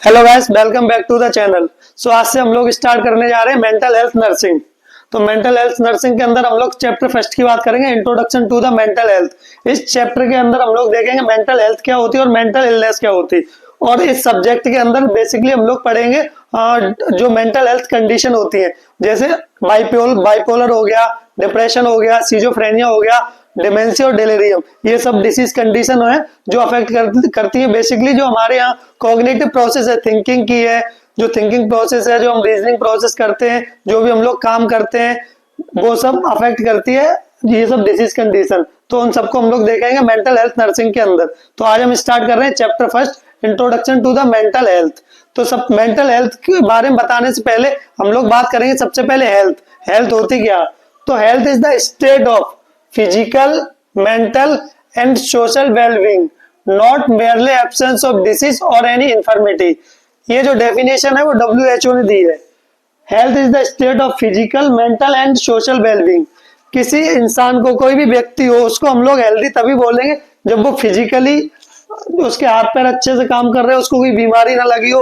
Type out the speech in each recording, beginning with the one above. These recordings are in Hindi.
Hello guys, welcome back to the channel. So आज से हम लोग स्टार्ट करने जा रहे हैं मेंटल हेल्थ नर्सिंग। तो मेंटल हेल्थ नर्सिंग के अंदर हम लोग चैप्टर फर्स्ट की बात करेंगे, introduction to the mental health. इस चैप्टर के अंदर हम लोग देखेंगे मेंटल हेल्थ क्या होती है और मेंटल इलनेस क्या होती है। और इस सब्जेक्ट के अंदर बेसिकली हम लोग पढ़ेंगे जो मेंटल हेल्थ कंडीशन होती है, जैसे बाइपोलर हो गया, डिप्रेशन हो गया, सिजोफ्रेनिया हो गया, डिमेंशिया और डेलीरियम। ये सब डिसीज कंडीशन है जो अफेक्ट करती है बेसिकली जो हमारे यहाँ कॉग्निटिव प्रोसेस है, थिंकिंग की है, जो थिंकिंग प्रोसेस है, जो हम रीजनिंग प्रोसेस करते हैं, जो भी हम लोग काम करते हैं, वो सब अफेक्ट करती है ये सब डिसीज कंडीशन। तो उन सबको हम लोग देखेंगे मेंटल हेल्थ नर्सिंग के अंदर। तो आज हम स्टार्ट कर रहे हैं chapter first, introduction to the mental health. तो सब मेंटल हेल्थ के बारे में बताने से पहले हम लोग बात करेंगे सबसे पहले हेल्थ होती क्या। तो health is the state of physical, mental and social wellbeing, not merely absence of disease और एनी इंफर्मिटी। ये जो डेफिनेशन है वो WHO ने दी है। Health is the state of physical, mental and social wellbeing. किसी इंसान को, कोई भी व्यक्ति हो, उसको हम लोग हेल्दी तभी बोलेंगे जब वो फिजिकली उसके हाथ पैर अच्छे से काम कर रहे हो, उसको कोई बीमारी ना लगी हो,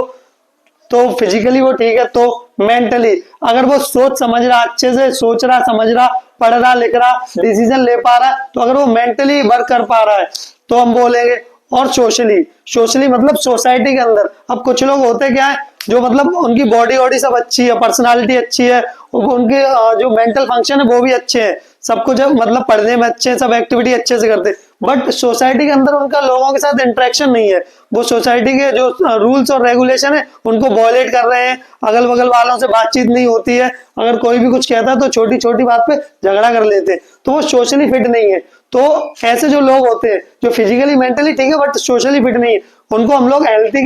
तो फिजिकली वो ठीक है। तो मेंटली अगर वो सोच समझ रहा, अच्छे से सोच रहा, समझ रहा, पढ़ रहा, लिख रहा, डिसीजन ले पा रहा है, तो अगर वो मेंटली वर्क कर पा रहा है तो हम बोलेंगे। और सोशली मतलब सोसाइटी के अंदर। अब कुछ लोग होते क्या है जो मतलब उनकी बॉडी सब अच्छी है, पर्सनालिटी अच्छी है, उनके जो मेंटल फंक्शन है वो भी अच्छे हैं, सब कुछ मतलब पढ़ने में अच्छे हैं, सब एक्टिविटी अच्छे से करते हैं, बट सोसाइटी के अंदर उनका लोगों के साथ इंटरेक्शन नहीं है। वो सोसाइटी के जो रूल्स और रेगुलेशन है उनको वॉयलेट कर रहे हैं, अगल बगल वालों से बातचीत नहीं होती है, अगर कोई भी कुछ कहता है तो छोटी छोटी बात पे झगड़ा कर लेते हैं, तो वो सोशली फिट नहीं है। तो ऐसे जो लोग होते हैं जो फिजिकली मेंटली ठीक है बट सोशली फिट नहीं है, उनको हम लोग हेल्थ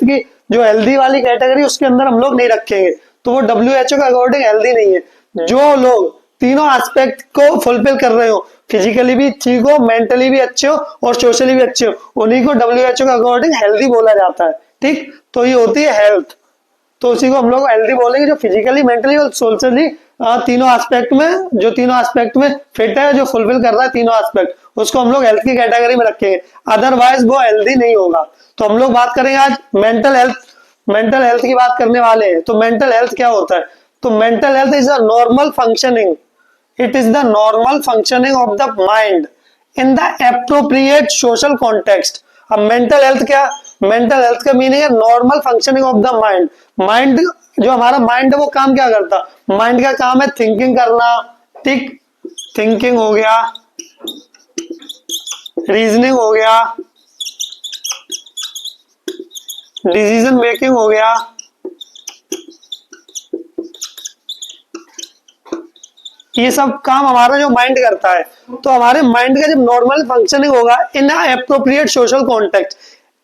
की जो हेल्दी वाली कैटेगरी उसके अंदर हम लोग नहीं रखेंगे। तो वो WHO के अकॉर्डिंग हेल्दी नहीं है। जो लोग तीनों एस्पेक्ट को फुलफिल कर रहे हो, फिजिकली भी ठीक हो, मेंटली भी अच्छे हो और सोशली भी अच्छे हो, उन्हीं को WHO के अकॉर्डिंग हेल्दी बोला जाता है। ठीक, तो ये होती है हेल्थ। तो उसी को हम लोग हेल्दी बोलेंगे जो फिजिकली, मेंटली और सोशली तीनों एस्पेक्ट में फिट है, जो फुलफिल कर रहा है तीनों एस्पेक्ट, उसको हम लोग हेल्थ की कैटेगरी में रखेंगे, अदरवाइज वो हेल्दी नहीं होगा। तो हम लोग बात करेंगे आज मेंटल हेल्थ की बात करने वाले हैं। तो मेंटल हेल्थ क्या होता है। तो mental health is a normal functioning, it is the normal functioning of the mind in the appropriate social context. अब मेंटल हेल्थ का मीनिंग है normal functioning of the mind. जो हमारा माइंड है वो काम क्या करता है, माइंड का काम है थिंकिंग करना। ठीक, थिंकिंग हो गया, रीजनिंग हो गया, डिसीजन मेकिंग हो गया, ये सब काम हमारा जो माइंड करता है। तो हमारे माइंड का जब नॉर्मल फंक्शनिंग होगा इन appropriate social context.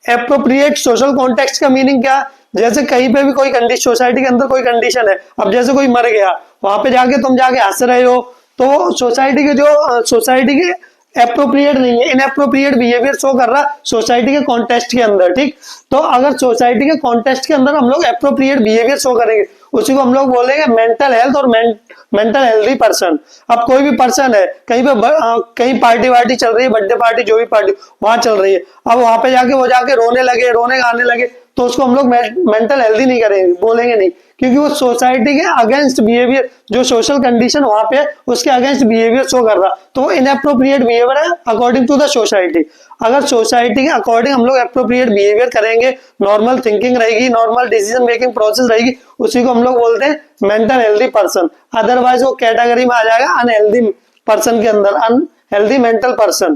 Appropriate social context का मीनिंग क्या, जैसे कहीं पे भी कोई कंडीशन, सोसाइटी के अंदर कोई कंडीशन है, अब जैसे कोई मर गया, वहां पे जाके तुम जाके हंस रहे हो, तो सोसाइटी के एप्रोप्रिएट नहीं है, इनएप्रोप्रिएट बिहेवियर शो कर रहा सोसाइटी के कॉन्टेक्स्ट के अंदर। ठीक, तो अगर सोसाइटी के कॉन्टेक्स्ट के अंदर हम लोग एप्रोप्रिएट बिहेवियर शो करेंगे, उसी को हम लोग बोलेंगे मेंटल हेल्थ और मेंटल हेल्दी पर्सन। अब कोई भी पर्सन है, कहीं पार्टी वार्टी चल रही है, बर्थडे पार्टी, जो भी पार्टी वहां चल रही है, अब वहां पे जाके रोने गाने लगे, तो उसको हम लोग मेंटल हेल्दी नहीं करेंगे, बोलेंगे नहीं, क्योंकि वो सोसाइटी के अगेंस्ट बिहेवियर, जो सोशल कंडीशन वहां पे उसके अगेंस्ट बिहेवियर शो कर रहा, तो वो इनएप्रोप्रिएट बिहेवियर है अकॉर्डिंग टू द सोसाइटी। अगर सोसाइटी के अकॉर्डिंग हम लोग एप्रोप्रिएट बिहेवियर करेंगे, नॉर्मल थिंकिंग रहेगी, नॉर्मल डिसीजन मेकिंग प्रोसेस रहेगी, उसी को हम लोग बोलते हैं मेंटल हेल्दी पर्सन। अदरवाइज वो कैटेगरी में आ जाएगा अनहेल्दी पर्सन के अंदर, अनहेल्दी मेंटल पर्सन।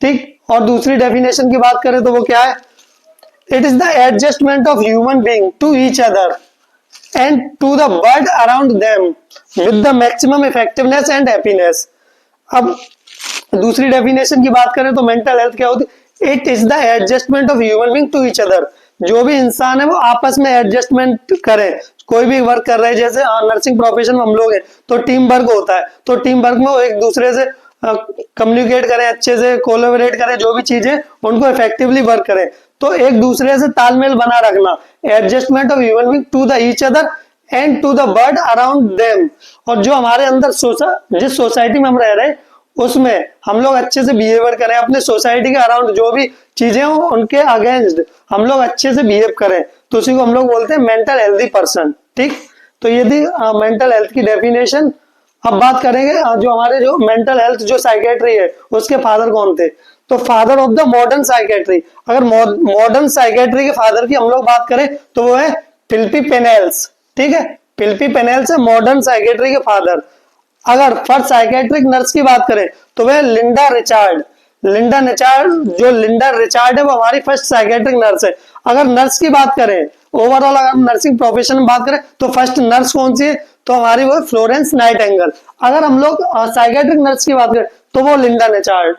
ठीक, और दूसरी डेफिनेशन की बात करें तो वो क्या है, it is the adjustment of human being to each other and to the world around them with the maximum effectiveness and happiness। अब दूसरी डेफिनेशन की बात करें तो मेंटल हेल्थ क्या होती है, it is the adjustment of human being to each other. जो भी इंसान है वो आपस में एडजस्टमेंट करे, कोई भी वर्क कर रहे हैं, जैसे नर्सिंग प्रोफेशन में हम लोग हैं तो टीम वर्क होता है, तो टीम वर्क में वो एक दूसरे से कम्युनिकेट करें, अच्छे से कोलैबोरेट करें, जो भी चीजें उनको इफेक्टिवली वर्क करें, तो एक दूसरे से तालमेल बना रखना, adjustment of human being to the each other and to the world around them. और जो हमारे अंदर जिस सोसाइटी में हम रह रहे हैं उसमें हम लोग अच्छे से बिहेवियर करें, अपने सोसाइटी के अराउंड जो भी चीजें हो उनके अगेंस्ट हम लोग अच्छे से बिहेव करें, तो उसी को हम लोग बोलते हैं मेंटल हेल्दी पर्सन। ठीक, तो ये थी मेंटल हेल्थ की डेफिनेशन। अब बात करेंगे जो हमारे जो मेंटल हेल्थ जो साइकेट्री है उसके फादर कौन थे। तो father of the modern psychiatry, अगर मॉडर्न साइकेट्री के फादर की हम लोग बात करें तो वो है फिलिपी पेनेल्स। ठीक है, फिलिपी पेनेल्स है मॉडर्न साइकेट्री के फादर। अगर फर्स्ट साइकेट्रिक नर्स की बात करें तो वह लिंडा रिचार्ड। लिंडा रिचार्ड है वो हमारी फर्स्ट साइकेट्रिक नर्स है। अगर नर्स की बात करें ओवरऑल, अगर नर्सिंग प्रोफेशन में बात करें तो फर्स्ट नर्स कौन सी है, तो हमारी वो फ्लोरेंस नाइटिंगेल। अगर हम लोग साइकेट्रिक नर्स की बात करें तो वो लिंडा रिचार्ड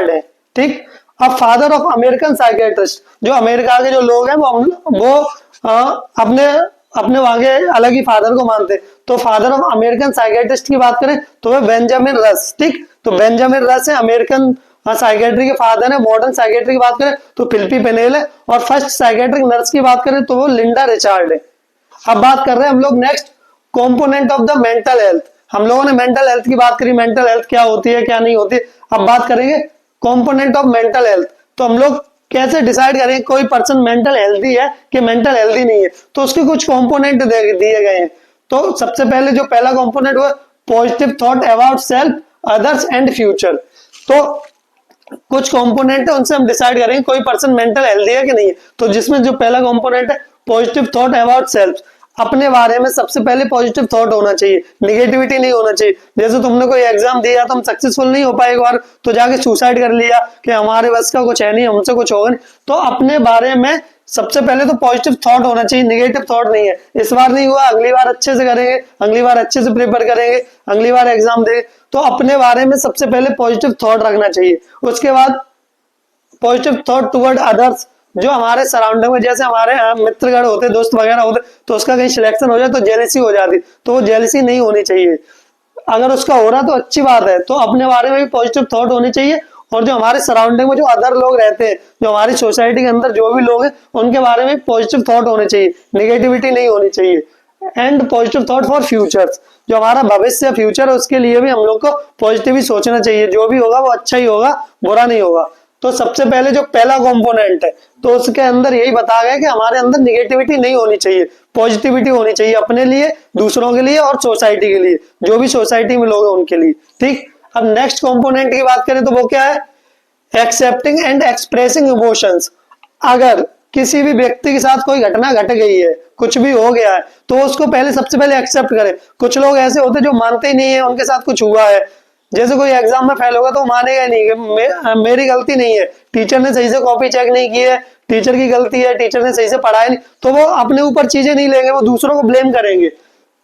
है। ठीक, अब फादर ऑफ अमेरिकन साइकेट्रिस्ट, जो अमेरिका के जो लोग हैं वो अपने अपने वहां के अलग ही फादर को मानते। तो फादर ऑफ अमेरिकन साइकेट्रिस्ट की बात करें तो वह बेंजामिन रस। ठीक, तो बेंजामिन रस है अमेरिकन साइकेट्री के फादर है। मॉडर्न साइकेट्री की बात करें तो फिलिपी पेनेल है, और फर्स्ट साइकेट्रिक नर्स की बात करें तो वो लिंडा रिचार्ड है। अब बात कर रहे हैं हम लोग next component of the mental health. हम लोगों ने मेंटल हेल्थ की बात करी, मेंटल हेल्थ क्या होती है क्या नहीं होती। अब बात करेंगे कंपोनेंट ऑफ मेंटल हेल्थ। तो हम लोग कैसे डिसाइड करेंगे कोई पर्सन मेंटल हेल्दी है कि मेंटल हेल्दी नहीं है, तो उसके कुछ कंपोनेंट दिए गए हैं। तो सबसे पहले जो पहला कंपोनेंट हुआ positive thought about self, others and future. तो कुछ कंपोनेंट है उनसे हम डिसाइड करेंगे कोई पर्सन मेंटल हेल्दी है कि नहीं है। तो जिसमें जो पहला कंपोनेंट है पॉजिटिव थॉट अबाउट सेल्फ, अपने बारे में सबसे पहले पॉजिटिव थॉट होना चाहिए, निगेटिविटी नहीं होना चाहिए। जैसे तुमने कोई एग्जाम दिया तुम सक्सेसफुल नहीं हो पाए एक बार तो जाके सुसाइड कर लिया कि हमारे बस का कुछ है नहीं, हमसे कुछ होगा नहीं। तो अपने बारे में सबसे पहले तो पॉजिटिव थॉट होना चाहिए, निगेटिव थॉट नहीं है। इस बार नहीं हुआ अगली बार अच्छे से करेंगे, अगली बार अच्छे से प्रिपेयर करेंगे, अगली बार एग्जाम देंगे। तो अपने बारे में सबसे पहले पॉजिटिव थॉट रखना चाहिए। उसके बाद पॉजिटिव थॉट टुवर्ड अदर्स, जो हमारे सराउंडिंग में जैसे हमारे मित्रगण होते, दोस्त वगैरह होते, तो उसका कहीं सिलेक्शन हो जाए तो जेलसी हो जाती, तो वो जेलसी नहीं होनी चाहिए। अगर उसका हो रहा तो अच्छी बात है। तो अपने बारे में भी पॉजिटिव थॉट होनी चाहिए, और जो हमारे सराउंडिंग में जो अदर लोग रहते हैं, जो हमारी सोसाइटी के अंदर जो भी लोग हैं उनके बारे में पॉजिटिव थॉट होने चाहिए, निगेटिविटी नहीं होनी चाहिए। And positive thought for future, जो हमारा भविष्य फ्यूचर है उसके लिए भी हम लोग को पॉजिटिव ही सोचना चाहिए। जो भी होगा वो अच्छा ही होगा, बुरा नहीं होगा। तो सबसे पहले जो पहला कंपोनेंट है तो उसके अंदर यही बताया गया कि हमारे अंदर निगेटिविटी नहीं होनी चाहिए, पॉजिटिविटी होनी चाहिए अपने लिए, दूसरों के लिए और सोसाइटी के लिए, जो भी सोसाइटी में लोग हैं उनके लिए। ठीक, अब नेक्स्ट कंपोनेंट की बात करें तो वो क्या है, एक्सेप्टिंग एंड एक्सप्रेसिंग इमोशंस। अगर किसी भी व्यक्ति के साथ कोई घटना घट गई है, कुछ भी हो गया है, तो उसको पहले सबसे पहले एक्सेप्ट करें। कुछ लोग ऐसे होते हैं जो मानते ही नहीं है उनके साथ कुछ हुआ है। जैसे कोई एग्जाम में फेल होगा तो मानेगा नहीं कि मेरी गलती नहीं है, टीचर ने सही से कॉपी चेक नहीं की है, टीचर की गलती है, टीचर ने सही से पढ़ाया नहीं। तो वो अपने ऊपर चीजें नहीं लेंगे, वो दूसरों को ब्लेम करेंगे।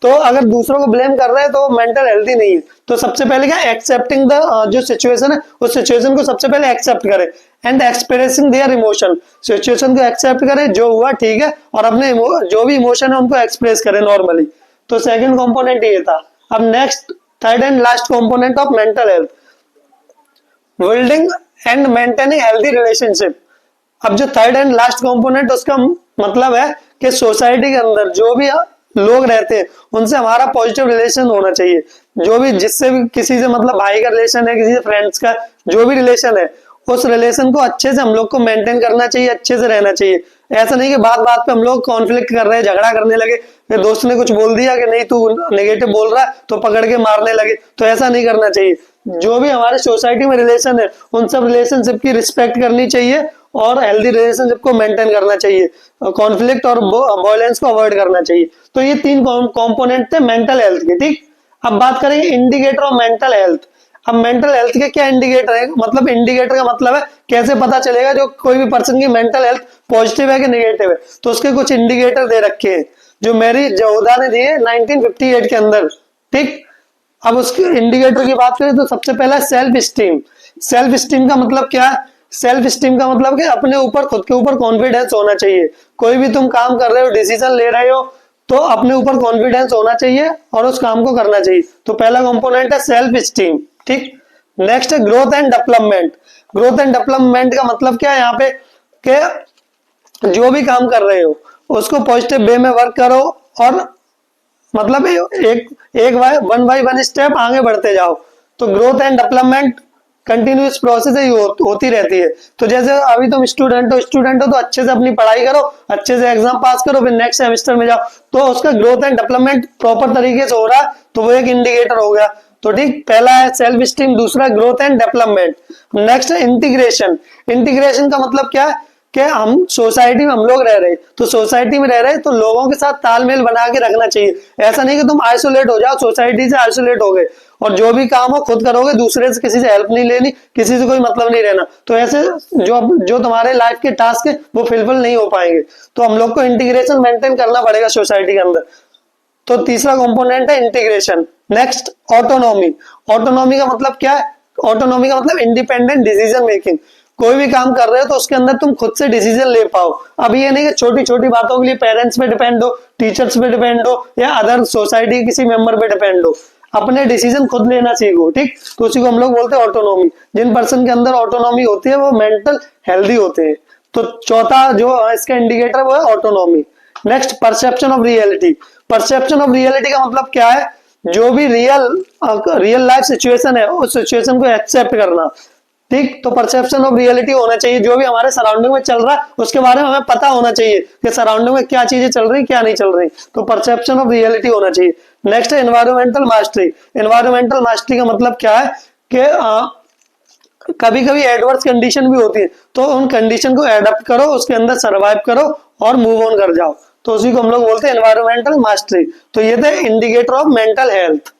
तो अगर दूसरों को ब्लेम कर रहे हैं तो मेंटल हेल्थी नहीं है। तो सबसे पहले क्या, एक्सेप्टिंग द जो सिचुएशन है उस सिचुएशन को सबसे पहले एक्सेप्ट करें, and expressing there emotion, situation को एक्सेप्ट करें, जो हुआ ठीक है, और अपने जो भी इमोशन है उनको एक्सप्रेस करें नॉर्मली। तो सेकंड कंपोनेंट ये था। अब next third and last component of mental health, building and maintaining healthy relationship. अब जो थर्ड एंड लास्ट कंपोनेंट उसका मतलब है कि सोसाइटी के अंदर जो भी लोग रहते हैं उनसे हमारा पॉजिटिव रिलेशन होना चाहिए। जो भी जिससे भी किसी से मतलब भाई का रिलेशन है, किसी से फ्रेंड्स का जो भी रिलेशन है, उस रिलेशन को अच्छे से हम लोग को मेंटेन करना चाहिए, अच्छे से रहना चाहिए। ऐसा नहीं कि बात बात पे हम लोग कॉन्फ्लिक्ट कर रहे हैं, झगड़ा करने लगे, दोस्त ने कुछ बोल दिया कि नहीं तू नेगेटिव बोल रहा है तो पकड़ के मारने लगे, तो ऐसा नहीं करना चाहिए। जो भी हमारे सोसाइटी में रिलेशन है उन सब रिलेशनशिप की रिस्पेक्ट करनी चाहिए और हेल्दी रिलेशनशिप को मेंटेन करना चाहिए, कॉन्फ्लिक्ट और वायलेंस को अवॉइड करना चाहिए। तो ये तीन कंपोनेंट थे मेंटल हेल्थ के। ठीक, अब बात करेंगे इंडिकेटर ऑफ मेंटल हेल्थ। अब मेंटल हेल्थ के क्या इंडिकेटर है, मतलब इंडिकेटर का मतलब है कैसे पता चलेगा जो कोई भी पर्सन की मेंटल हेल्थ पॉजिटिव है कि नेगेटिव है। तो उसके कुछ इंडिकेटर दे रखे हैं जो मेरी जौहदा ने दिए 1958 के अंदर। ठीक, अब उसके इंडिकेटर की बात करें तो सबसे पहला सेल्फ स्टीम। सेल्फ स्टीम का मतलब क्या है, सेल्फ स्टीम का मतलब कि अपने ऊपर, खुद के ऊपर कॉन्फिडेंस होना चाहिए। कोई भी तुम काम कर रहे हो, डिसीजन ले रहे हो, तो अपने ऊपर कॉन्फिडेंस होना चाहिए और उस काम को करना चाहिए। तो पहला कंपोनेंट है सेल्फ स्टीम। ठीक, नेक्स्ट है growth and development. Growth and development का मतलब क्या है यहाँ पे, कि जो भी काम कर रहे हो उसको पॉजिटिव वे में वर्क करो, और मतलब एक वन बाई वन स्टेप आगे बढ़ते जाओ। तो growth and development continuous process है, होती रहती है। तो जैसे अभी तुम स्टूडेंट हो तो अच्छे से अपनी पढ़ाई करो, अच्छे से एग्जाम पास करो, फिर नेक्स्ट सेमेस्टर में जाओ तो उसका ग्रोथ एंड डेवलपमेंट प्रॉपर तरीके से हो रहा है, तो वो एक इंडिकेटर हो गया। तो ठीक, पहला है सेल्फ स्टीम, दूसरा ग्रोथ एंड डेवलपमेंट। नेक्स्ट है इंटीग्रेशन। इंटीग्रेशन का मतलब क्या है कि हम सोसाइटी में हम लोग रह रहे, तो सोसाइटी में रह रहे तो लोगों के साथ तालमेल बना के रखना चाहिए। ऐसा नहीं कि तुम आइसोलेट हो जाओ, सोसाइटी से आइसोलेट हो गए और जो भी काम हो खुद करोगे, दूसरे से किसी से हेल्प नहीं लेनी, किसी से कोई मतलब नहीं रहना, तो ऐसे जो जो तुम्हारे लाइफ के टास्क है वो फिलफिल नहीं हो पाएंगे। तो हम लोग को इंटीग्रेशन मेंटेन करना पड़ेगा सोसाइटी के अंदर। तो तीसरा कंपोनेंट है इंटीग्रेशन। Next autonomy. ऑटोनॉमी का मतलब क्या है? ऑटोनॉमी का मतलब इंडिपेंडेंट डिसीजन मेकिंग। कोई भी काम कर रहे हो तो उसके अंदर तुम खुद से डिसीजन ले पाओ। अब ये नहीं कि छोटी छोटी बातों के लिए पेरेंट्स पे डिपेंड हो, टीचर्स पे डिपेंड हो या अदर सोसाइटी के किसी मेंबर पे डिपेंड हो। अपने डिसीजन खुद लेना सीखो, ठीक। तो उसी को हम लोग बोलते हैं ऑटोनॉमी। जिन पर्सन के अंदर ऑटोनॉमी होती है वो मेंटल हेल्दी होते हैं। तो चौथा जो इसका इंडिकेटर वो है autonomy. Next perception of reality. Perception of reality का मतलब क्या है? जो भी रियल लाइफ सिचुएशन है उस सिचुएशन को एक्सेप्ट करना, ठीक। तो परसेप्शन ऑफ रियलिटी होना चाहिए, जो भी हमारे सराउंडिंग में चल रहा है उसके बारे में हमें पता होना चाहिए कि सराउंडिंग में क्या चीजें चल रही क्या नहीं चल रही। तो परसेप्शन ऑफ रियलिटी होना चाहिए। नेक्स्ट है एनवायरमेंटल मास्टरी। एनवायरमेंटल मास्टरी का मतलब क्या है कि कभी कभी एडवर्स कंडीशन भी होती है, तो उन कंडीशन को एडप्ट करो, उसके अंदर सर्वाइव करो और मूव ऑन कर जाओ। तो उसी को हम लोग बोलते हैं एनवायरमेंटल मास्टरी। तो ये थे indicator of mental health.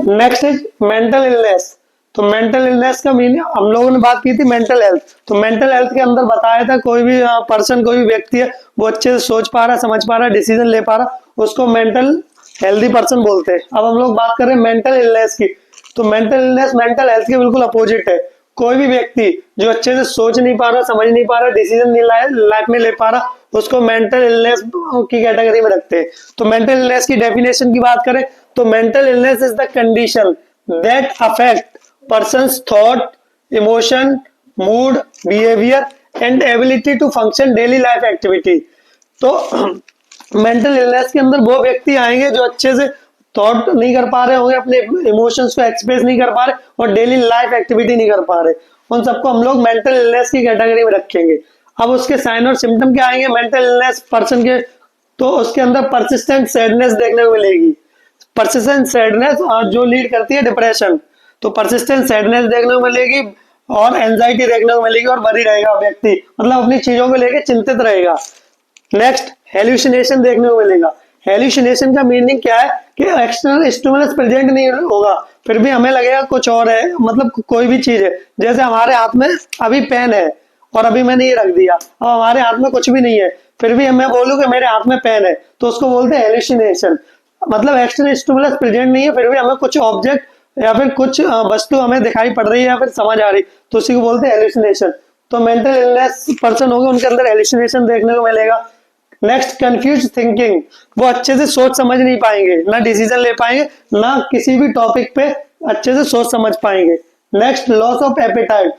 Next is mental illness. तो मेंटल इलनेस का मीनिंग हम लोगों ने बात की थी मेंटल हेल्थ। तो मेंटल हेल्थ के अंदर बताया था कोई भी पर्सन, कोई भी व्यक्ति है वो अच्छे से सोच पा रहा, समझ पा रहा, डिसीजन ले पा रहा, उसको मेंटल हेल्दी पर्सन बोलते हैं। अब हम लोग बात कर रहे हैं मेंटल इलनेस की। तो मेंटल इलनेस मेंटल हेल्थ के बिल्कुल अपोजिट है। कोई भी व्यक्ति जो अच्छे से सोच नहीं पा रहा, समझ नहीं पा रहा, डिसीजन नहीं लाइफ में ले पा रहा, उसको मेंटल इलनेस की कैटेगरी में रखते हैं। तो मेंटल इलनेस की डेफिनेशन की बात करें तो mental illness is the condition that affect person's thought, emotion, mood, behaviour and ability to function daily life activity. तो मेंटल इलनेस के अंदर वो व्यक्ति आएंगे जो अच्छे से थॉट नहीं कर पा रहे होंगे, अपने इमोशंस को एक्सप्रेस नहीं कर पा रहे और डेली लाइफ एक्टिविटी नहीं कर पा रहे, उन सबको हम लोग मेंटल इलनेस की कैटेगरी में रखेंगे। अब उसके साइन और सिम्टम क्या आएंगे मेंटल इलनेस पर्सन के? तो उसके अंदर परसिस्टेंट सैडनेस देखने को मिलेगी। परसिस्टेंट सैडनेस जो लीड करती है डिप्रेशन, तो परसिस्टेंट सैडनेस देखने को मिलेगी और एंजाइटी देखने को मिलेगी और वरी रहेगा व्यक्ति, मतलब अपनी चीजों को लेकर चिंतित रहेगा। नेक्स्ट हेल्यूसिनेशन देखने को मिलेगा। हेल्यूसिनेशन का मीनिंग क्या है कि एक्सटर्नल स्टिमुलस प्रेजेंट नहीं होगा, फिर भी हमें लगेगा कुछ और है, मतलब कोई भी चीज है। जैसे हमारे हाथ में अभी पेन है और अभी मैंने ये रख दिया, अब हमारे हाथ में कुछ भी नहीं है, फिर भी मैं बोलूं कि मेरे हाथ में पेन है, तो उसको बोलते हैं हेल्यूसिनेशन। मतलब एक्सटर्नल स्टिमुलस प्रेजेंट नहीं है, फिर भी हमें कुछ ऑब्जेक्ट या फिर कुछ वस्तु हमें दिखाई पड़ रही है या फिर समझ आ रही, तो उसी को बोलते हैं हेल्यूसिनेशन। तो मेंटल इलनेस पर्सन होंगे उनके अंदर हेल्यूसिनेशन देखने को मिलेगा। Next confuse thinking. वो अच्छे से सोच समझ नहीं पाएंगे, ना डिसीजन ले पाएंगे, ना किसी भी टॉपिक पे अच्छे से सोच समझ पाएंगे। Next loss of appetite.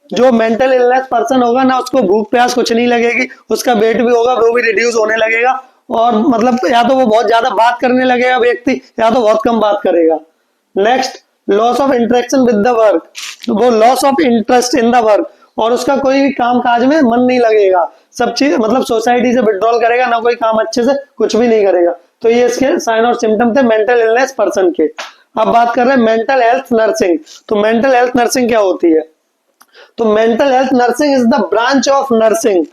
जो मेंटल इलनेस पर्सन होगा ना उसको भूख प्यास कुछ नहीं लगेगी, उसका वेट भी होगा वो भी रिड्यूस होने लगेगा, और मतलब या तो वो बहुत ज्यादा बात करने लगेगा व्यक्ति या तो बहुत कम बात करेगा। Next loss of interaction with the work. वो loss of interest in the work, और उसका कोई भी काम काज में मन नहीं लगेगा, सब चीज मतलब सोसाइटी से विड्रॉल करेगा, ना कोई काम अच्छे से कुछ भी नहीं करेगा। तो ये इसके साइन और सिम्टम थे मेंटल इलनेस पर्सन के। अब बात कर रहे हैं मेंटल हेल्थ नर्सिंग। तो मेंटल हेल्थ नर्सिंग क्या होती है? तो mental health nursing is the branch of nursing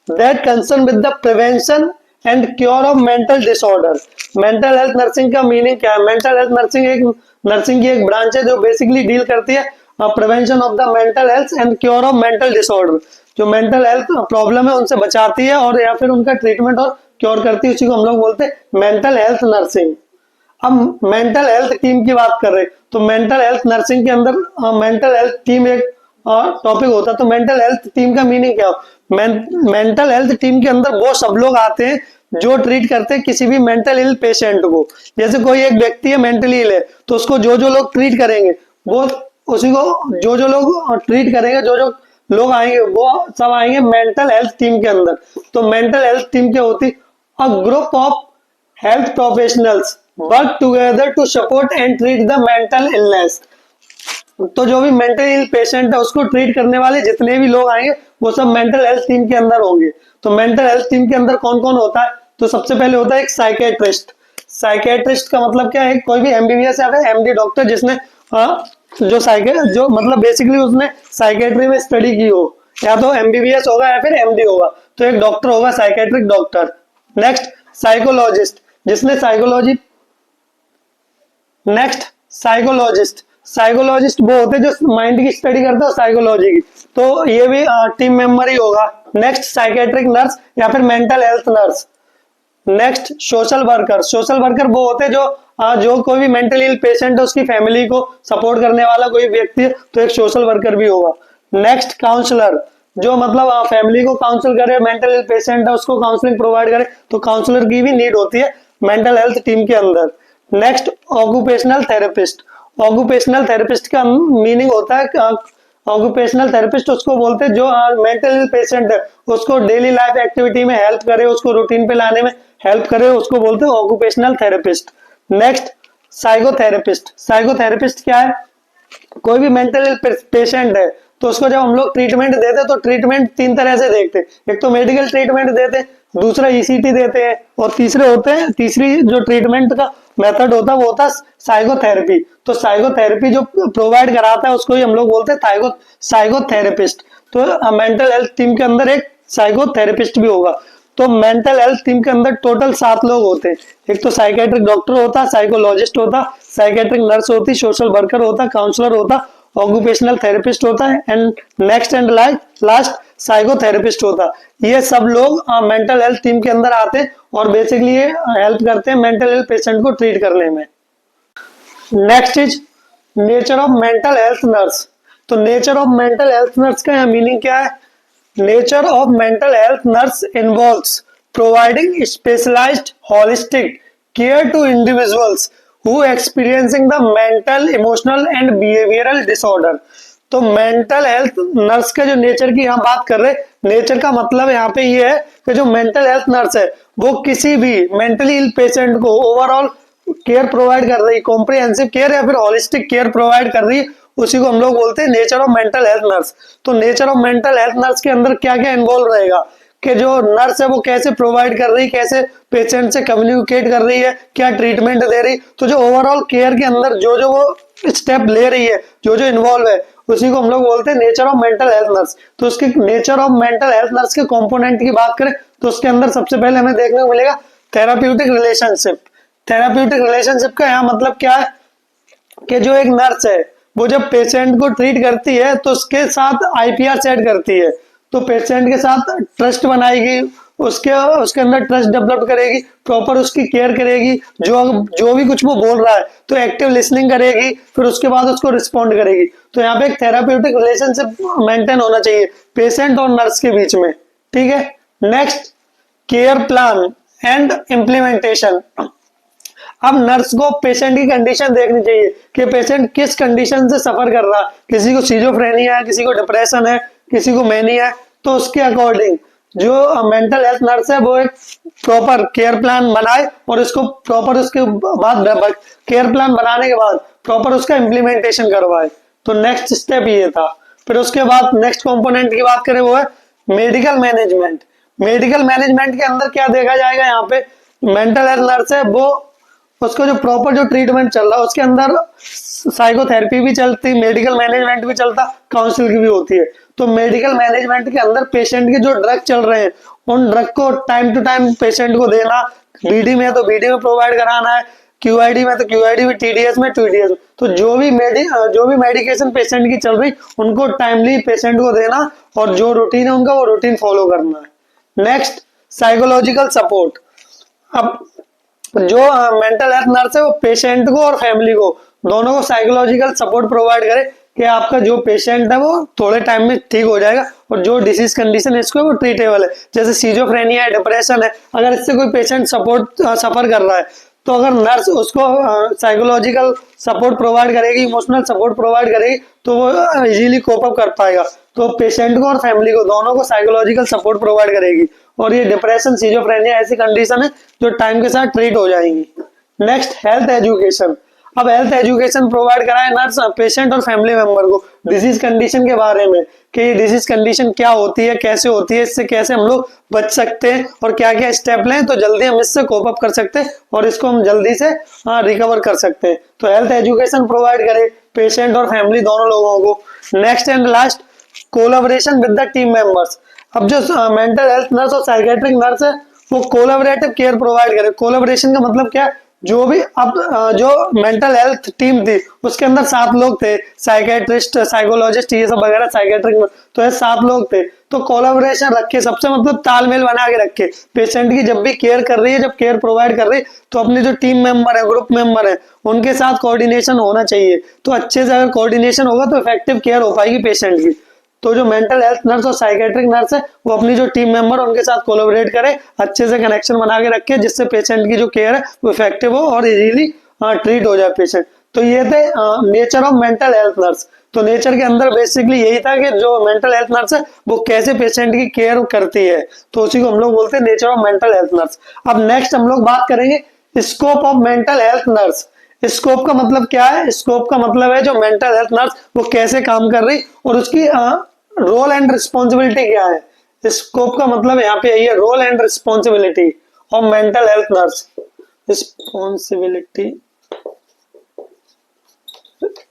that concern with the prevention and cure of mental disorder. Mental health nursing का मीनिंग क्या है? मेंटल हेल्थ नर्सिंग एक नर्सिंग की एक ब्रांच है जो बेसिकली डील करती है prevention of the mental health and cure of mental disorder. जो मेंटल हेल्थ प्रॉब्लम है उनसे बचाती है और या फिर उनका ट्रीटमेंट और क्योर करती है, उसी को हम लोग बोलते हैं मेंटल हेल्थ नर्सिंग। अब मेंटल हेल्थ टीम की बात कर रहे हैं, तो मेंटल हेल्थ नर्सिंग के अंदर मेंटल हेल्थ टीम एक टॉपिक होता है। तो मेंटल हेल्थ टीम का मीनिंग क्या हो? मेंटल हेल्थ टीम के अंदर वो सब लोग आते हैं जो ट्रीट करते हैं किसी भी मेंटल इल पेशेंट को। जैसे कोई एक व्यक्ति है मेंटली इल है, तो उसको जो जो लोग ट्रीट करेंगे वो उसी को जो जो लोग ट्रीट करेंगे, जो जो लोग आएंगे वो सब आएंगे मेंटल हेल्थ टीम के अंदर। तो मेंटल हेल्थ टीम क्या होती? A group of health professionals work together to support and treat the mental illness. तो जो भी मेंटल इल पेशेंट है उसको ट्रीट करने वाले जितने भी लोग आएंगे वो सब मेंटल हेल्थ टीम के अंदर होंगे। तो मेंटल हेल्थ टीम के अंदर कौन कौन होता है? तो सबसे पहले होता है एक साइकेट्रिस्ट। साइकेट्रिस्ट का मतलब क्या है? कोई भी एमबीबीएस या फिर एमडी डॉक्टर जिसने जो मतलब बेसिकली उसने साइकेट्री में स्टडी की हो, या तो एमबीबीएस होगा या फिर एमडी होगा, तो एक डॉक्टर होगा साइकेट्रिक डॉक्टर। नेक्स्ट साइकोलॉजिस्ट, जिसने साइकोलॉजी नेक्स्ट साइकोलॉजिस्ट, साइकोलॉजिस्ट वो होते हैं जो माइंड की स्टडी करते हैं साइकोलॉजी की, तो ये भी टीम मेंबर ही होगा। नेक्स्ट साइकेट्रिक नर्स या फिर mental health nurse. Next social worker, social worker वो होते हैं जो कोई भी मेंटल इल पेशेंट है उसकी फैमिली को सपोर्ट करने वाला कोई व्यक्ति है, तो एक सोशल वर्कर भी होगा। नेक्स्ट काउंसलर, जो मतलब फैमिली को काउंसिल करे, मेंटल इल पेशेंट है उसको काउंसलिंग प्रोवाइड करे, तो काउंसलर की भी नीड होती है मेंटल हेल्थ टीम के अंदर। Next occupational therapist, occupational therapist का मीनिंग होता है ऑक्यूपेशनल थेरेपिस्ट उसको बोलते हैं जो मेंटल पेशेंट है उसको डेली लाइफ एक्टिविटी में हेल्प करे, उसको रूटीन पे लाने में हेल्प करे, उसको बोलते हैं occupational therapist. Next psychotherapist, psychotherapist क्या है? कोई भी मेंटल पेशेंट है तो उसको जब हम लोग ट्रीटमेंट देते हैं तो ट्रीटमेंट 3 तरह से देखते हैं, एक तो मेडिकल ट्रीटमेंट देते हैं, दूसरा ईसीटी देते हैं, और तीसरी जो ट्रीटमेंट का मेथड होता है वो होता है साइकोथेरेपी। तो साइकोथेरेपी जो प्रोवाइड कराता है उसको ही हम लोग बोलते हैं साइकोथेरेपिस्ट। तो मेंटल हेल्थ टीम के अंदर एक साइकोथेरेपिस्ट भी होगा। तो मेंटल हेल्थ टीम के अंदर टोटल 7 लोग होते हैं, एक तो साइकेट्रिक डॉक्टर होता, साइकोलॉजिस्ट होता, साइकेट्रिक नर्स होती, सोशल वर्कर होता, काउंसलर होता, ऑक्यूपेशनल थेरेपिस्ट होता है, and next and last psychotherapist होता। ये सब लोग मेंटल हेल्थ टीम के अंदर आते हैं और बेसिकली ये हेल्प करते हैं मेंटल हेल्थ पेशेंट को ट्रीट करने में। Next is nature of mental health nurse. तो nature of mental health nurse का मीनिंग क्या है? Nature of mental health nurse involves providing specialised holistic care to individuals who experiencing the mental, emotional and behavioral disorder। तो मेंटल हेल्थ नर्स का जो नेचर की यहाँ बात कर रहे हैं, नेचर का मतलब यहाँ पे ये है कि जो मेंटल हेल्थ नर्स है वो किसी भी मेंटली इल पेशेंट को ओवरऑल केयर प्रोवाइड कर रही है, कॉम्प्रिहेंसिव केयर या फिर होलिस्टिक केयर प्रोवाइड कर रही है, उसी को हम लोग बोलते हैं nature of mental health nurse. तो nature of mental health nurse के अंदर क्या क्या इन्वॉल्व रहेगा कि जो नर्स है वो कैसे प्रोवाइड कर रही है, कैसे पेशेंट से कम्युनिकेट कर रही है, क्या ट्रीटमेंट दे रही, तो जो ओवरऑल केयर के अंदर जो जो वो स्टेप ले रही है, जो जो इन्वॉल्व है, उसी को हम लोग बोलते हैं nature of mental health nurse. तो उसके nature of mental health nurse के कंपोनेंट की बात करें तो उसके अंदर सबसे पहले हमें देखने को मिलेगा थेराप्यूटिक रिलेशनशिप। थेराप्यूटिक रिलेशनशिप का यहाँ मतलब क्या है कि जो एक नर्स है वो जब पेशेंट को ट्रीट करती है तो उसके साथ आईपीआर सेट करती है, तो पेशेंट के साथ ट्रस्ट बनाएगी, उसके अंदर ट्रस्ट डेवलप करेगी, प्रॉपर उसकी केयर करेगी, जो भी कुछ वो बोल रहा है तो एक्टिव लिसनिंग करेगी, फिर उसके बाद उसको रिस्पॉन्ड करेगी। तो यहाँ पे एक थेराप्यूटिक रिलेशनशिप मेंटेन होना चाहिए पेशेंट और नर्स के बीच में, ठीक है। Next care plan and implementation. अब नर्स को पेशेंट की कंडीशन देखनी चाहिए कि पेशेंट किस कंडीशन से सफर कर रहा है, किसी को सिजोफ्रेनिया है, किसी को डिप्रेशन है, किसी को मैनिया है, तो उसके अकॉर्डिंग जो मेंटल हेल्थ नर्स है वो एक प्रॉपर केयर प्लान बनाए और इसको प्रॉपर उसके बाद केयर प्लान बनाने के बाद प्रॉपर उसका इम्प्लीमेंटेशन करवाए। तो नेक्स्ट स्टेप ये था। फिर उसके बाद नेक्स्ट कंपोनेंट की बात करें वो है मेडिकल मैनेजमेंट। मेडिकल मैनेजमेंट के अंदर क्या देखा जाएगा, यहाँ पे मेंटल हेल्थ नर्स है वो उसको जो प्रॉपर जो ट्रीटमेंट चल रहा है उसके अंदर साइकोथेरेपी भी चलती, मेडिकल मैनेजमेंट भी चलता, काउंसिल की भी होती है। तो मेडिकल मैनेजमेंट के अंदर पेशेंट के जो ड्रग चल रहे हैं उन ड्रग को टाइम टू टाइम पेशेंट को देना, बीडी में तो बीडी में प्रोवाइड कराना है, क्यूआईडी में तो क्यूआईडी में, टीडीएस में टीडीएस में, तो जो भी मेडिकेशन पेशेंट की चल रही उनको टाइमली पेशेंट को देना और जो रूटीन है उनका वो रूटीन फॉलो करना है। Next psychological support. अब जो मेंटल हेल्थ नर्स है वो पेशेंट को और फैमिली को दोनों को साइकोलॉजिकल सपोर्ट प्रोवाइड करे कि आपका जो पेशेंट है वो थोड़े टाइम में ठीक हो जाएगा और जो डिसीज कंडीशन है इसको वो ट्रीटेबल है, जैसे सीजोफ्रेनिया है, डिप्रेशन है, अगर इससे कोई पेशेंट सफर कर रहा है तो अगर नर्स उसको साइकोलॉजिकल सपोर्ट प्रोवाइड करेगी, इमोशनल सपोर्ट प्रोवाइड करेगी तो वो इजीली कोप अप कर पाएगा। तो पेशेंट को और फैमिली को दोनों को साइकोलॉजिकल सपोर्ट प्रोवाइड करेगी और ये डिप्रेशन, सीजोफ्रेनिया ऐसी कंडीशन है जो टाइम के साथ ट्रीट हो जाएंगी। Next health education. अब हेल्थ एजुकेशन प्रोवाइड कराए नर्स पेशेंट और फैमिली मेंबर को डिजीज कंडीशन के बारे में कि ये डिजीज कंडीशन क्या होती है, कैसे होती है, इससे कैसे हम लोग बच सकते हैं और क्या क्या स्टेप लें तो जल्दी हम इससे कोप अप कर सकते हैं और इसको हम जल्दी से रिकवर कर सकते हैं। तो हेल्थ एजुकेशन प्रोवाइड करे पेशेंट और फैमिली दोनों लोगों को। Next and last, collaboration with the team members. अब जो मेंटल हेल्थ नर्स और साइकेट्रिक नर्स है वो कोलाबोरेटिव केयर प्रोवाइड करे। कोलाबोरेशन का मतलब क्या है, जो भी अब जो मेंटल हेल्थ टीम थी उसके अंदर 7 लोग थे, साइकेट्रिस्ट, साइकोलॉजिस्ट, ये सब वगैरह, साइकेट्रिक, तो ये 7 लोग थे। तो कोलाबोरेशन रखे, सबसे मतलब तालमेल बना के रखे। पेशेंट की जब भी केयर कर रही है, जब केयर प्रोवाइड कर रही है, तो अपने जो टीम मेंबर है, ग्रुप मेंबर है, उनके साथ कोऑर्डिनेशन होना चाहिए। तो अच्छे से अगर कोऑर्डिनेशन होगा तो इफेक्टिव केयर हो पाएगी पेशेंट की। तो जो मेंटल हेल्थ नर्स और साइकेट्रिक नर्स है वो अपनी जो टीम मेंबर उनके साथ कोलैबोरेट करे, अच्छे से कनेक्शन बना के रखे, जिससे पेशेंट की जो केयर है वो इफेक्टिव हो और इजीली ट्रीट हो जाए पेशेंट। तो ये थे nature of mental health nurse. तो नेचर के अंदर बेसिकली यही था कि जो मेंटल हेल्थ नर्स है वो कैसे पेशेंट की केयर करती है, तो उसी को हम लोग बोलते हैं nature of mental health nurse. अब नेक्स्ट हम लोग बात करेंगे scope of mental health nurse. Scope का मतलब क्या है? स्कोप का मतलब है जो मेंटल हेल्थ नर्स वो कैसे काम कर रही और उसकी रोल एंड रिस्पॉन्सिबिलिटी क्या है। स्कोप का मतलब यहाँ पे यही है, role and responsibility of mental health nurse. Responsibility,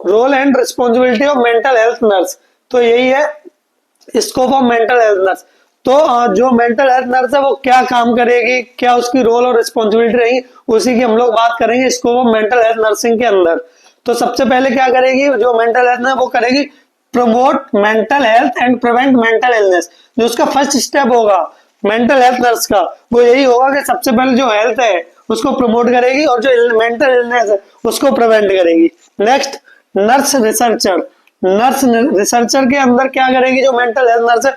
role and responsibility of mental health nurse, तो यही है scope of mental health nurse. तो जो मेंटल हेल्थ नर्स है वो क्या काम करेगी, क्या उसकी रोल और रिस्पॉन्सिबिलिटी रहेगी, उसी की हम लोग बात करेंगे scope of mental health nursing के अंदर। तो सबसे पहले क्या करेगी जो मेंटल हेल्थ है वो करेगी promote mental health and prevent mental illness. जो उसका फर्स्ट स्टेप होगा मेंटल हेल्थ नर्स का वो यही होगा कि सबसे पहले जो हेल्थ है उसको प्रमोट करेगी और जो मेंटल इलनेस है उसको प्रिवेंट करेगी। Next, nurse researcher. Nurse researcher के अंदर क्या करेगी जो मेंटल हेल्थ नर्स है,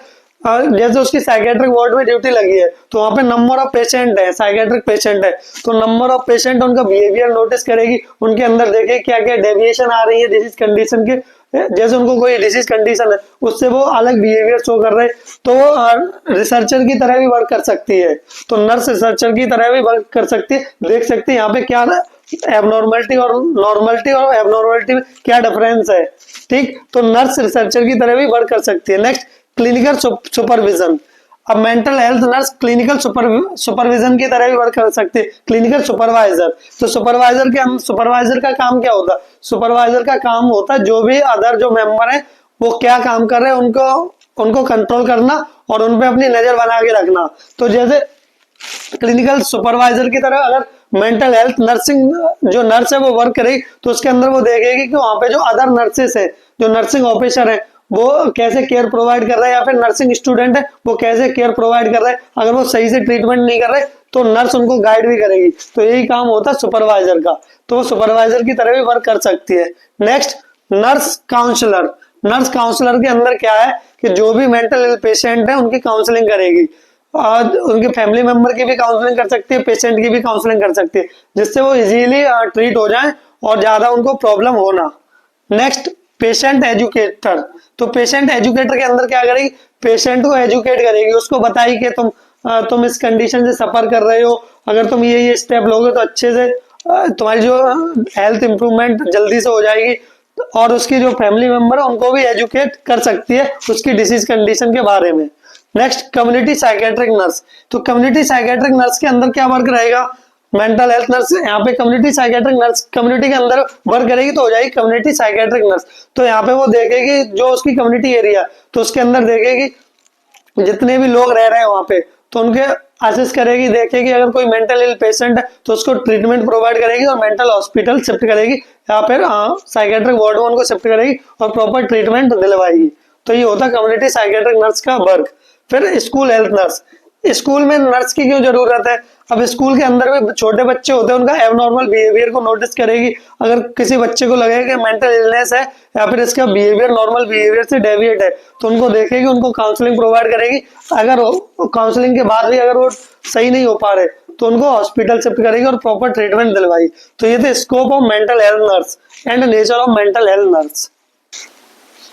जैसे उसकी साइकेट्रिक वार्ड में ड्यूटी लगी है तो वहां पे नंबर ऑफ पेशेंट है, साइकेट्रिक पेशेंट है, तो नंबर ऑफ पेशेंट उनका बिहेवियर नोटिस करेगी, उनके अंदर देखे क्या क्या डेविएशन आ रही है डिजीज कंडीशन के, जैसे उनको कोई डिजीज कंडीशन है उससे वो अलग बिहेवियर शो कर रहे हैं, तो वो रिसर्चर की तरह भी वर्क कर सकती है। तो नर्स रिसर्चर की तरह भी वर्क कर सकती है, देख सकती है यहाँ पे क्या एबनॉर्मलिटी और नॉर्मलिटी और एबनॉर्मलिटी में क्या डिफरेंस है। ठीक, तो नर्स रिसर्चर की तरह भी वर्क कर सकती है। Next, clinical supervision. अब mental health nurse clinical supervision की तरह भी वर्क कर सकती है, क्लिनिकल सुपरवाइजर। तो सुपरवाइजर का काम क्या होता है? सुपरवाइजर का काम होता है जो भी अदर जो मेंबर है वो क्या काम कर रहे हैं उनको कंट्रोल करना और उन पे अपनी नजर बना के रखना। तो जैसे क्लिनिकल सुपरवाइजर की तरह अगर मेंटल हेल्थ नर्सिंग जो नर्स है वो वर्क करेगी तो उसके अंदर वो देखेगी कि वहां पे जो अदर नर्सेस है, जो नर्सिंग ऑफिसर है, वो कैसे केयर प्रोवाइड कर रहे हैं, या फिर नर्सिंग स्टूडेंट है वो कैसे केयर प्रोवाइड कर रहे हैं। अगर वो सही से ट्रीटमेंट नहीं कर रहे तो नर्स उनको गाइड भी करेगी। तो यही काम होता है सुपरवाइजर का, तो वो सुपरवाइजर की तरह भी वर्क कर सकती है। Next, nurse counsellor. Nurse counsellor के अंदर क्या है कि जो भी मेंटल हेल्थ पेशेंट है उनकी काउंसलिंग करेगी और उनके फैमिली मेंबर की भी काउंसलिंग कर सकती है, पेशेंट की भी काउंसलिंग कर सकती है, जिससे वो इजीली ट्रीट हो जाए और ज्यादा उनको प्रॉब्लम हो ना। Next, patient educator. तो पेशेंट एजुकेटर के अंदर क्या करेगी, पेशेंट को एजुकेट करेगी, उसको बताई कि तुम इस कंडीशन से सफर कर रहे हो, अगर तुम ये स्टेप लोगे तो अच्छे से तुम्हारी जो हेल्थ इंप्रूवमेंट जल्दी से हो जाएगी, और उसकी जो फैमिली मेंबर है उनको भी एजुकेट कर सकती है उसकी डिसीज कंडीशन के बारे में। Next, community psychiatric nurse. तो कम्युनिटी साइकेट्रिक नर्स के अंदर क्या वर्क रहेगा, मेंटल हेल्थ नर्स यहाँ पे कम्युनिटी साइकेट्रिक नर्स कम्युनिटी के अंदर वर्क करेगी तो हो जाएगी कम्युनिटी साइकेट्रिक नर्स। तो यहाँ पे वो देखेगी जो उसकी कम्युनिटी एरिया तो उसके अंदर देखेगी जितने भी लोग रह रहे हैं वहां पे, तो उनके असेस करेगी, देखेगी अगर कोई मेंटल इल पेशेंट है तो उसको ट्रीटमेंट प्रोवाइड करेगी और मेंटल हॉस्पिटल शिफ्ट करेगी, या फिर साइकेट्रिक वार्ड में उनको शिफ्ट करेगी और प्रॉपर ट्रीटमेंट दिलवाएगी। तो ये होता है कम्युनिटी साइकेट्रिक नर्स का वर्क। फिर स्कूल हेल्थ नर्स। स्कूल में नर्स की क्यों जरूरत है? अब स्कूल के अंदर भी छोटे बच्चे होते हैं, उनका एबनॉर्मल बिहेवियर को नोटिस करेगी। अगर किसी बच्चे को लगे कि मेंटल इलनेस है या फिर इसका बिहेवियर नॉर्मल बिहेवियर से डेविएट है तो उनको देखेगी, उनको काउंसलिंग प्रोवाइड करेगी। अगर काउंसलिंग के बाद भी अगर वो सही नहीं हो पा रहे तो उनको हॉस्पिटल शिफ्ट करेगी और प्रॉपर ट्रीटमेंट दिलवाई। तो ये थे scope of mental health nurse and nature of mental health nurse.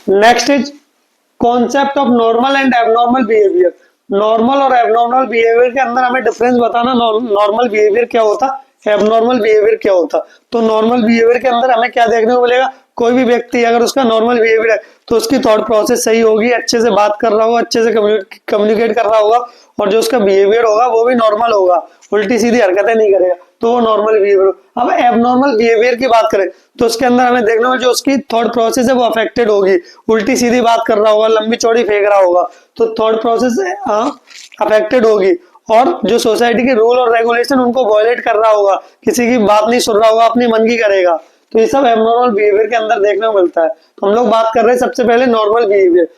Next is concept of normal and abnormal behaviour. Normal और एबनॉर्मल बिहेवियर के अंदर हमें डिफरेंस बताना। नॉर्मल बिहेवियर क्या होता एबनॉर्मल बिहेवियर क्या होता। तो नॉर्मल बिहेवियर के अंदर हमें क्या देखने को मिलेगा, कोई भी व्यक्ति अगर उसका नॉर्मल बिहेवियर है तो उसकी थॉट प्रोसेस सही होगी, अच्छे से बात कर रहा होगा, अच्छे से कम्युनिकेट कर रहा होगा, और जो उसका बिहेवियर होगा वो भी नॉर्मल होगा, उल्टी सीधी हरकतें नहीं करेगा, तो वो नॉर्मल बिहेवियर। अब एबनॉर्मल बिहेवियर की बात करें तो उसके अंदर हमें देखना होगा जो उसकी थॉट प्रोसेस है वो अफेक्टेड होगी, उल्टी सीधी बात कर रहा होगा, लंबी चौड़ी फेंक रहा होगा, तो थॉट प्रोसेस अफेक्टेड होगी, और जो सोसाइटी के रूल और रेगुलेशन उनको वायलेट कर रहा होगा, किसी की बात नहीं सुन रहा होगा, अपनी मन की करेगा, तो ये सब एबनॉर्मल बिहेवियर के अंदर देखने को मिलता है। तो हम लोग बात कर रहे हैं सबसे पहले नॉर्मल बिहेवियर।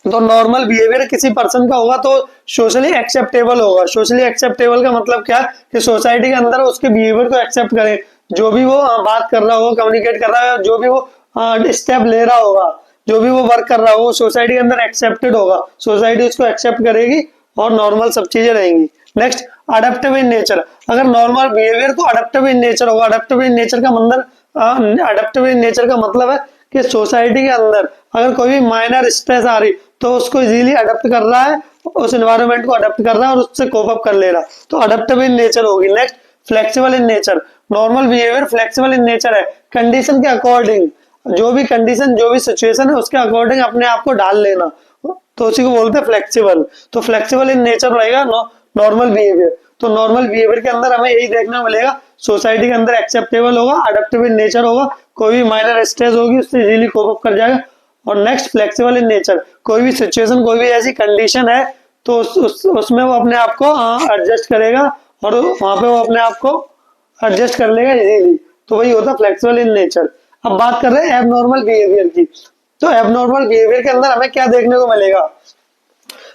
तो नॉर्मल बिहेवियर किसी पर्सन का होगा तो सोशली एक्सेप्टेबल होगा। सोशली एक्सेप्टेबल का मतलब क्या है कि सोसाइटी के अंदर उसके बिहेवियर को एक्सेप्ट करें, जो भी वो बात कर रहा होगा, कम्युनिकेट कर रहा है, जो भी वो स्टेप ले रहा होगा, जो भी वो वर्क कर रहा होगा, सोसाइटी के अंदर एक्सेप्टेड होगा, सोसाइटी उसको एक्सेप्ट करेगी और नॉर्मल सब चीजें रहेंगी। Next, adaptive in nature. अगर नॉर्मल बिहेवियर तो अडेप्टिव इन नेचर होगा। अडेप्टिव इन नेचर का मतलब है कि सोसाइटी के अंदर अगर कोई भी माइनर स्ट्रेस आ रही तो उसको इजीली अडेप्ट कर रहा है, उस एनवायरनमेंट को अडेप्ट कर रहा है और उससे कोप अप कर ले रहा, तो अडेप्टिव इन नेचर होगी। Next, flexible in nature. Normal behaviour flexible in nature है, कंडीशन के अकॉर्डिंग, जो भी कंडीशन जो भी सिचुएशन है उसके अकॉर्डिंग अपने आप को डाल लेना, तो उसी को बोलते हैं फ्लेक्सिबल। तो फ्लेक्सिबल इन नेचर रहेगा नॉर्मल बिहेवियर। तो नॉर्मल बिहेवियर के अंदर हमें यही देखने को मिलेगा, सोसाइटी के अंदर एक्सेप्टेबल होगा, अडेप्टिव इन नेचर होगा, कोई भी माइनर स्ट्रेस होगी उससे इजीली कोप अप कर जाएगा। और नेक्स्ट, फ्लेक्सिबल इन नेचर, कोई भी सिचुएशन, कोई भी ऐसी कंडीशन है तो उसमें वो अपने आप को एडजस्ट करेगा और वहां पे वो अपने आप को एडजस्ट कर लेगा इजीली, तो वही होता है फ्लेक्सिबल इन नेचर। अब बात कर रहे हैं एबनॉर्मल बिहेवियर की। तो एबनॉर्मल बिहेवियर के अंदर हमें क्या देखने को मिलेगा,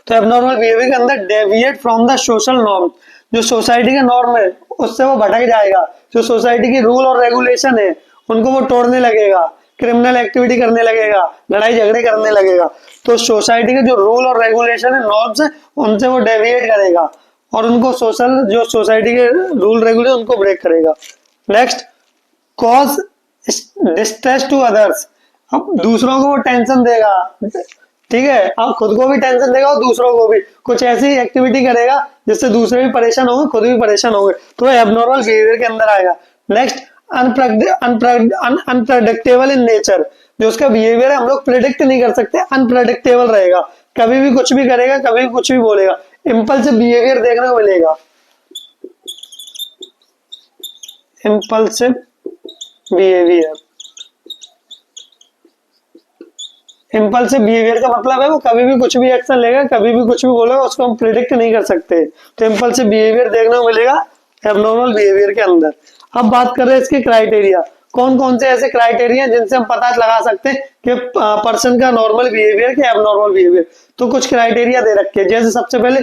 तो एबनॉर्मल बिहेवियर के अंदर deviate from the social norm, जो सोसाइटी के नॉर्म है उससे वो भटक जाएगा, जो सोसाइटी की रूल और रेगुलेशन है उनको वो तोड़ने लगेगा, क्रिमिनल एक्टिविटी करने लगेगा, लड़ाई झगड़े करने लगेगा। तो सोसाइटी के जो रूल और रेगुलेशन है, नॉर्म्स है, उनसे वो डेविएट करेगा और उनको जो सोसाइटी के रूल रेगुलेशन उनको ब्रेक करेगा। Next, cause distress to others. अब दूसरों को वो टेंशन देगा, ठीक है, अब खुद को भी टेंशन देगा और दूसरों को भी, कुछ ऐसी एक्टिविटी करेगा जिससे दूसरे भी परेशान होंगे, खुद भी परेशान होंगे, तो एबनॉर्मल बिहेवियर के अंदर आएगा। नेक्स्ट, अनप्रेडिक्टेबल इन नेचर, जो उसका बिहेवियर है हम लोग प्रिडिक्ट नहीं कर सकते, अनप्रेडिक्टेबल रहेगा, कभी भी कुछ भी करेगा, कभी भी कुछ भी बोलेगा, इम्पल्सिव बिहेवियर देखने को मिलेगा। इम्पल्सिव बिहेवियर, इम्पल्सिव बिहेवियर का मतलब है वो कभी भी कुछ भी एक्शन लेगा, कभी भी कुछ भी बोलेगा, उसको हम प्रिडिक्ट नहीं कर सकते, तो इम्पल्सिव बिहेवियर देखने को मिलेगा एबनॉर्मल बिहेवियर के अंदर। अब बात कर रहे हैं इसके क्राइटेरिया, कौन कौन से ऐसे क्राइटेरिया जिनसे हम पता लगा सकते हैं कि पर्सन का नॉर्मल बिहेवियर क्या एबनॉर्मल बिहेवियर। तो कुछ क्राइटेरिया दे रखे हैं, जैसे सबसे पहले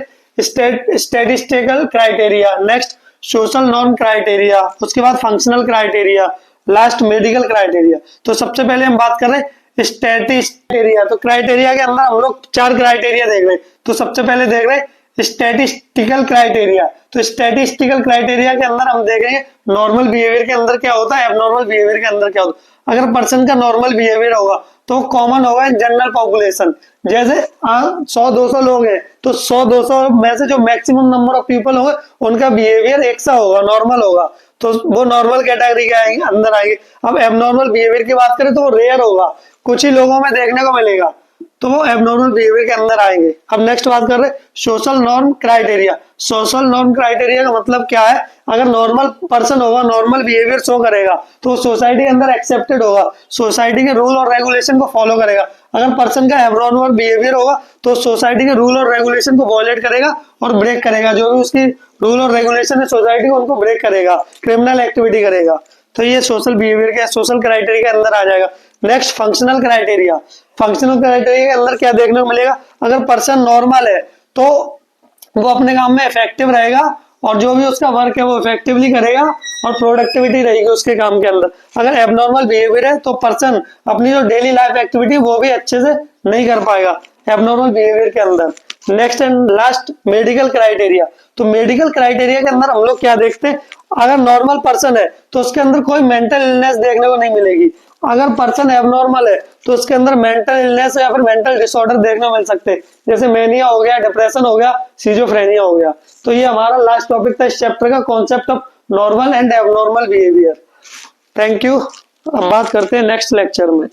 statistical criteria, next social norm criteria, उसके बाद functional criteria, last medical criteria. तो सबसे पहले हम बात कर रहे हैं स्टैटिस्टिक्स। तो क्राइटेरिया के अंदर हम लोग 4 क्राइटेरिया देख रहे हैं। तो सबसे पहले देख रहे हैं स्टैटिस्टिकल क्राइटेरिया। तो स्टैटिस्टिकल क्राइटेरिया के अंदर हम देखेंगे नॉर्मल बिहेवियर के अंदर क्या होता है, एबनॉर्मल बिहेवियर के अंदर क्या होता है। अगर पर्सन का नॉर्मल बिहेवियर होगा तो कॉमन होगा इन जनरल पॉपुलेशन, जैसे 100-200 लोग हैं तो 100-200 में से जो मैक्सिमम नंबर ऑफ पीपल होंगे उनका बिहेवियर एक सा होगा, नॉर्मल होगा, तो वो नॉर्मल कैटेगरी के अंदर आएंगे। अब एबनॉर्मल बिहेवियर की बात करें तो वो रेयर होगा, कुछ ही लोगों में देखने को मिलेगा, तो वो एबनॉर्मल बिहेवियर के अंदर आएंगे। अब नेक्स्ट बात कर रहे हैं social norm criteria. Social norm criteria का मतलब क्या है, अगर नॉर्मल पर्सन होगा, नॉर्मल बिहेवियर शो करेगा तो सोसाइटी के अंदर एक्सेप्टेड होगा, सोसाइटी के रूल और रेगुलेशन को फॉलो करेगा। अगर पर्सन का एबनॉर्मल बिहेवियर होगा तो सोसाइटी के रूल और रेगुलेशन को वॉयलेट करेगा और ब्रेक करेगा, जो भी उसकी रूल और रेगुलेशन है सोसाइटी को उनको ब्रेक करेगा, क्रिमिनल एक्टिविटी करेगा। तो ये सोशल बिहेवियर के सोशल क्राइटेरिया के अंदर आ जाएगा। Next, functional criteria. Functional criteria के अंदर क्या देखने को मिलेगा, अगर पर्सन नॉर्मल है तो वो अपने काम में इफेक्टिव रहेगा और जो भी उसका वर्क है वो इफेक्टिवली करेगा और प्रोडक्टिविटी रहेगी उसके काम के अंदर। अगर एबनॉर्मल बिहेवियर है तो पर्सन अपनी जो डेली लाइफ एक्टिविटी वो भी अच्छे से नहीं कर पाएगा एबनॉर्मल बिहेवियर के अंदर। Next and last, medical criteria. तो मेडिकल क्राइटेरिया के अंदर हम लोग क्या देखते हैं, अगर नॉर्मल पर्सन है तो उसके अंदर कोई मेंटल इलनेस देखने को नहीं मिलेगी। अगर पर्सन एबनॉर्मल है तो उसके अंदर मेंटल इलनेस या फिर मेंटल डिसऑर्डर देखने को मिल सकते हैं, जैसे मेनिया हो गया, डिप्रेशन हो गया, सिजोफ्रेनिया हो गया। तो ये हमारा लास्ट टॉपिक था इस चैप्टर का, concept of normal and abnormal behaviour. Thank you. अब बात करते हैं नेक्स्ट लेक्चर में।